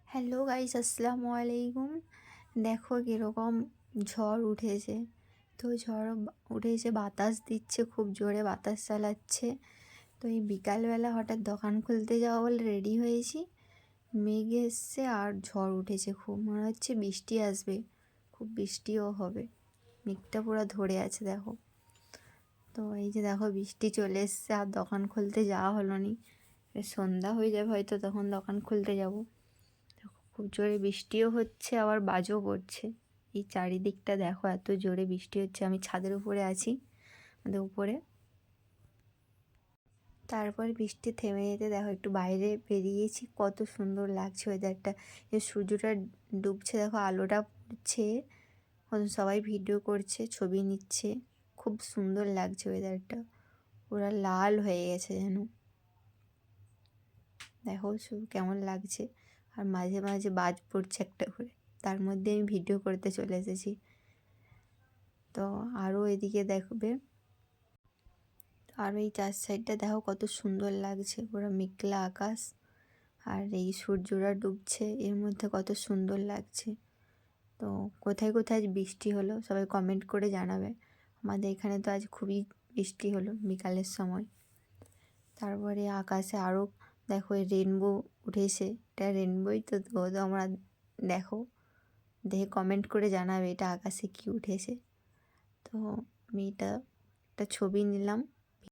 Hello guys, আসসালামু আলাইকুম। দেখো কীরকম ঝড় উঠেছে। তো ঝড় উঠেছে, বাতাস দিচ্ছে, খুব জোরে বাতাস চালাচ্ছে। তো এই বিকালবেলা হঠাৎ দোকান খুলতে যাওয়া বলে রেডি হয়েছি, মেঘ এসছে আর ঝড় উঠেছে, খুব মনে হচ্ছে বৃষ্টি আসবে, খুব বৃষ্টিও হবে। মেঘটা পুরো ধরে আছে দেখো। তো এই যে দেখো বৃষ্টি চলে এসছে, আর দোকান খুলতে যাওয়া হলো নি। সন্ধ্যা হয়ে যাবে হয়তো, তখন দোকান খুলতে যাব। খুব জোরে বৃষ্টিও হচ্ছে, আবার বাজও পড়ছে। এই চারিদিকটা দেখো, এত জোরে বৃষ্টি হচ্ছে। আমি ছাদের উপরে আছি, আমাদের উপরে। তারপরে বৃষ্টি থেমে যেতে দেখো একটু বাইরে বেরিয়েছি, কত সুন্দর লাগছে ওয়েদারটা। এই সূর্যটা ডুবছে, দেখো আলোটা পড়ছে, সবাই ভিডিও করছে, ছবি নিচ্ছে। খুব সুন্দর লাগছে ওয়েদারটা, পুরা লাল হয়ে গেছে যেন। দেখো শুধু কেমন লাগছে। আর মাঝে মাঝে বাজ পড়ছে একটা করে, তার মধ্যে আমি ভিডিও করতে চলে এসেছি। তো আরও এদিকে দেখবে, আরও এই চার সাইডটা দেখো কত সুন্দর লাগছে, পুরো মেঘলা আকাশ। আর এই সূর্যটা ডুবছে, এর মধ্যে কত সুন্দর লাগছে। তো কোথায় কোথায় বৃষ্টি হলো সবাই কমেন্ট করে জানাবে। আমাদের এখানে তো আজ খুবই বৃষ্টি হলো বিকালের সময়। তারপরে আকাশে আরও দেখো রেনবো উঠেছে, এটা রেনবোই তো তোমরা দেখো, দেখে কমেন্ট করে জানাবে এটা আকাশে কি উঠেছে। তো আমি এটা একটা ছবি নিলাম।